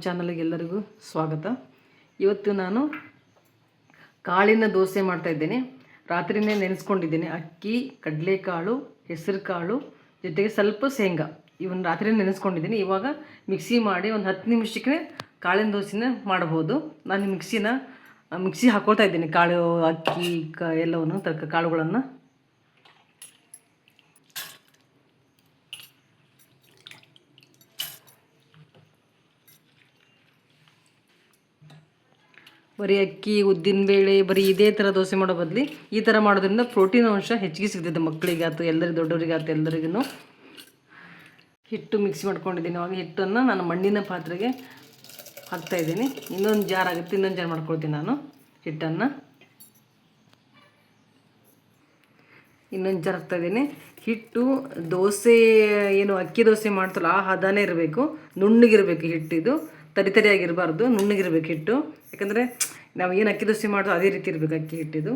ಚಾನಲ್ಗೆ ಎಲ್ಲರಿಗೂ ಸ್ವಾಗತ. ಇವತ್ತು ನಾನು ಕಾಳಿನ ದೋಸೆ ಮಾಡ್ತಾಯಿದ್ದೇನೆ. ರಾತ್ರಿನೇ ನೆನೆಸ್ಕೊಂಡಿದ್ದೇನೆ. ಅಕ್ಕಿ, ಕಡಲೆಕಾಳು, ಹೆಸರು ಕಾಳು ಜೊತೆಗೆ ಸ್ವಲ್ಪ ಶೇಂಗಾ ಇವನ್ನ ರಾತ್ರಿ ನೆನೆಸ್ಕೊಂಡಿದ್ದೀನಿ. ಇವಾಗ ಮಿಕ್ಸಿ ಮಾಡಿ ಒಂದು 10 ನಿಮಿಷಕ್ಕೆ ಕಾಳಿನ ದೋಸೆನ ಮಾಡಬಹುದು. ನಾನು ಮಿಕ್ಸಿ ಹಾಕ್ಕೊಳ್ತಾ ಇದ್ದೀನಿ. ಕಾಳು, ಅಕ್ಕಿ, ಎಲ್ಲವನ್ನು ಕಾಳುಗಳನ್ನು ಬರೀ ಅಕ್ಕಿ, ಉದ್ದಿನಬೇಳೆ ಬರೀ ಇದೇ ಥರ ದೋಸೆ ಮಾಡೋ ಬದಲು ಈ ಥರ ಮಾಡೋದ್ರಿಂದ ಪ್ರೋಟೀನ್ ಅಂಶ ಹೆಚ್ಚಿಗೆ ಸಿಗ್ತದೆ. ಮಕ್ಕಳಿಗೆ ಆಯ್ತು, ಎಲ್ಲರಿಗೂ, ದೊಡ್ಡವರಿಗೆ ಆಯ್ತು, ಎಲ್ಲರಿಗೂ. ಹಿಟ್ಟು ಮಿಕ್ಸಿ ಮಾಡ್ಕೊಂಡಿದ್ದೀನಿ. ಅವಾಗ ಹಿಟ್ಟನ್ನು ನಾನು ಮಣ್ಣಿನ ಪಾತ್ರೆಗೆ ಹಾಕ್ತಾಯಿದ್ದೀನಿ. ಇನ್ನೊಂದು ಜಾರ್ ಆಗುತ್ತೆ, ಇನ್ನೊಂದು ಜಾರ್ ಮಾಡ್ಕೊಳ್ತೀನಿ. ನಾನು ಹಿಟ್ಟನ್ನು ಇನ್ನೊಂದು ಜಾರ್ ಹಾಕ್ತಾಯಿದ್ದೀನಿ. ಹಿಟ್ಟು ದೋಸೆ ಏನು ಅಕ್ಕಿ ದೋಸೆ ಮಾಡ್ತಲ್ಲ ಆ ಹದನೇ ಇರಬೇಕು, ನುಣ್ಣಗಿರಬೇಕು ಹಿಟ್ಟಿದು. ತರಿಯಾಗಿರಬಾರ್ದು, ನುಣ್ಣಗಿರ್ಬೇಕು ಹಿಟ್ಟು. ಯಾಕಂದರೆ ನಾವು ಏನು ಅಕ್ಕಿ ದೋಸೆ ಮಾಡೋದು ಅದೇ ರೀತಿ ಇರಬೇಕು ಅಕ್ಕಿ ಹಿಟ್ಟಿದು.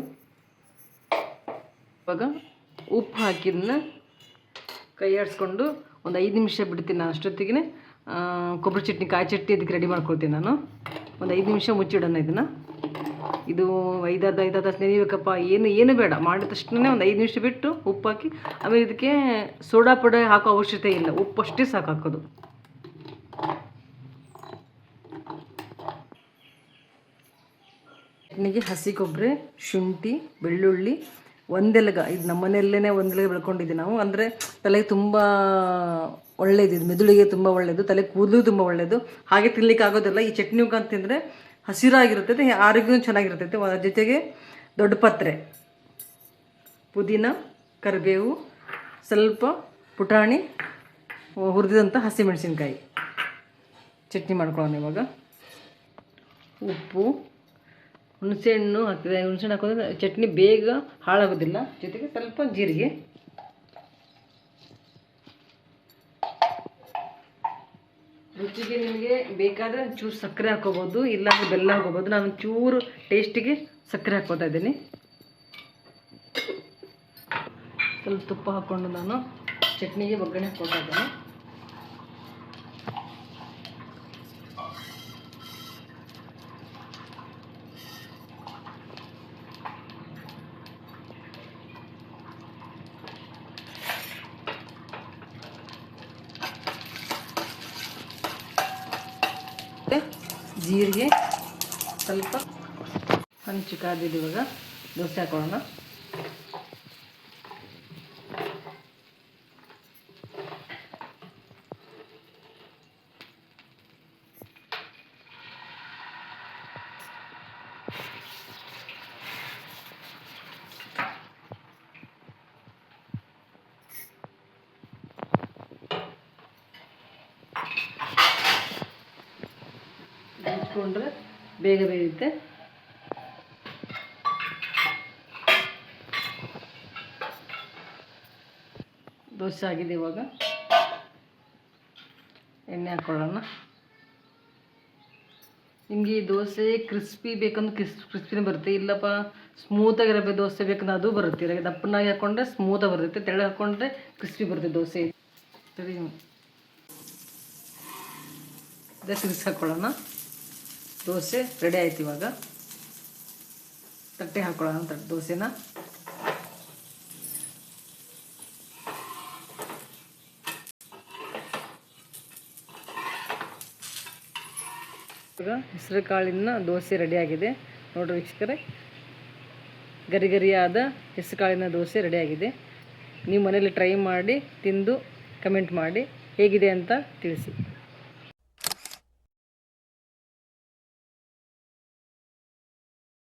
ಇವಾಗ ಉಪ್ಪು ಹಾಕಿದ್ದನ್ನ ಕೈ ಆಡಿಸ್ಕೊಂಡು ಒಂದು 5 ನಿಮಿಷ ಬಿಡ್ತೀನಿ. ನಾನು ಅಷ್ಟೊತ್ತಿಗೆ ಕೊಬ್ಬರಿ ಚಟ್ನಿ, ಕಾಯಿ ಚಟ್ನಿ ಅದಕ್ಕೆ ರೆಡಿ ಮಾಡ್ಕೊಳ್ತೀನಿ. ನಾನು ಒಂದು 5 ನಿಮಿಷ ಮುಚ್ಚಿಡೋಣ ಇದನ್ನು. ಇದು ಐದಾದ ನೆನೆಯಬೇಕಪ್ಪ, ಏನು ಬೇಡ. ಮಾಡಿದ ತಕ್ಷಣ ಒಂದು 5 ನಿಮಿಷ ಬಿಟ್ಟು ಉಪ್ಪು ಹಾಕಿ, ಆಮೇಲೆ ಇದಕ್ಕೆ ಸೋಡಾ ಪುಡಿ ಹಾಕೋ ಅವಶ್ಯಕತೆ ಇಲ್ಲ, ಉಪ್ಪು ಅಷ್ಟೇ ಸಾಕು ಹಾಕೋದು. ಚಟ್ನಿಗೆ ಹಸಿ ಕೊಬ್ಬರಿ, ಶುಂಠಿ, ಬೆಳ್ಳುಳ್ಳಿ, ಒಂದೆಲಗ. ಇದು ನಮ್ಮ ಮನೆಯಲ್ಲೇ ಒಂದೆಲಗ ಬೆಳ್ಕೊಂಡಿದ್ದೀವಿ ನಾವು. ಅಂದರೆ ತಲೆಗೆ ತುಂಬ ಒಳ್ಳೆಯದು, ಇದು ಮೆದುಳಿಗೆ ತುಂಬ ಒಳ್ಳೆಯದು, ತಲೆ ಕೂದಲು ತುಂಬ ಒಳ್ಳೆಯದು. ಹಾಗೆ ತಿನ್ಲಿಕ್ಕೆ ಆಗೋದಿಲ್ಲ. ಈ ಚಟ್ನಿ ಮುಖಾಂತರ ತಿಂದರೆ ಹಸಿರಾಗಿರ್ತೈತೆ, ಆರೋಗ್ಯ ಚೆನ್ನಾಗಿರ್ತೈತೆ. ಜೊತೆಗೆ ದೊಡ್ಡ ಪತ್ರೆ, ಪುದೀನ, ಕರಿಬೇವು, ಸ್ವಲ್ಪ ಪುಟಾಣಿ, ಹುರಿದಂಥ ಹಸಿಮೆಣಸಿನ್ಕಾಯಿ ಚಟ್ನಿ ಮಾಡ್ಕೊಳ್ಳೋಣ. ಇವಾಗ ಉಪ್ಪು, ಹುಣಸೆಹಣ್ಣು ಹಾಕಿದೆ. ಹುಣಸೆಹಣ್ಣು ಹಾಕೋದ್ರೆ ಚಟ್ನಿ ಬೇಗ ಹಾಳಾಗೋದಿಲ್ಲ. ಜೊತೆಗೆ ಸ್ವಲ್ಪ ಜೀರಿಗೆ, ರುಚಿಗೆ ನಿಮಗೆ ಬೇಕಾದರೆ ಚೂರು ಸಕ್ಕರೆ ಹಾಕೋಬೋದು, ಇಲ್ಲಾಂದರೆ ಬೆಲ್ಲ ಹಾಕೋಬೋದು. ನಾನು ಚೂರು ಟೇಸ್ಟಿಗೆ ಸಕ್ಕರೆ ಹಾಕ್ಕೋತಾ ಇದ್ದೀನಿ. ಸ್ವಲ್ಪ ತುಪ್ಪ ಹಾಕ್ಕೊಂಡು ನಾನು ಚಟ್ನಿಗೆ ಒಗ್ಗರಣೆ ಹಾಕ್ಕೊಳ್ತಾ ಇದ್ದೀನಿ. ಜೀರಿಗೆ ಸ್ವಲ್ಪ ಹಂಚು ಕಾದಿದ್ದು. ಇವಾಗ ದೋಸೆ ಹಾಕೊಳ್ಳೋಣ. ಹಂಚ್ಕೊಂಡ್ರೆ ಬೇಗ ಬೇಯುತ್ತೆ. ದೋಸೆ ಆಗಿದೆ. ಇವಾಗ ಎಣ್ಣೆ ಹಾಕ್ಕೊಳ್ಳೋಣ. ನಿಮಗೆ ಈ ದೋಸೆ ಕ್ರಿಸ್ಪಿ ಬೇಕಂದ್ರೆ ಕ್ರಿಸ್ಪಿನೇ ಬರುತ್ತೆ. ಇಲ್ಲಪ್ಪ ಸ್ಮೂತಾಗಿರಬೇಕು ದೋಸೆ ಬೇಕಂದ್ರೆ ಅದು ಬರುತ್ತೆ. ದಪ್ಪನಾಗಿ ಹಾಕ್ಕೊಂಡ್ರೆ ಸ್ಮೂತಾಗಿ ಬರುತ್ತೆ, ತೆಳ್ಳಗೆ ಹಾಕ್ಕೊಂಡ್ರೆ ಕ್ರಿಸ್ಪಿ ಬರುತ್ತೆ ದೋಸೆ. ಸರಿ, ಅದೇ ತಿರ್ಸಿ ಹಾಕ್ಕೊಳ್ಳೋಣ. ದೋಸೆ ರೆಡಿ ಆಯ್ತು. ಇವಾಗ ತಟ್ಟೆ ಹಾಕ್ಕೊಳ್ಳೋಣ ದೋಸೆನ. ಇವಾಗ ಹೆಸರು ಕಾಳಿನ ದೋಸೆ ರೆಡಿಯಾಗಿದೆ ನೋಡ್ರಿ ವೀಕ್ಷಕರೇ. ಗರಿ ಗರಿಯಾದ ಹೆಸರು ಕಾಳಿನ ದೋಸೆ ರೆಡಿಯಾಗಿದೆ. ನೀವು ಮನೇಲಿ ಟ್ರೈ ಮಾಡಿ ತಿಂದು ಕಮೆಂಟ್ ಮಾಡಿ ಹೇಗಿದೆ ಅಂತ ತಿಳಿಸಿ.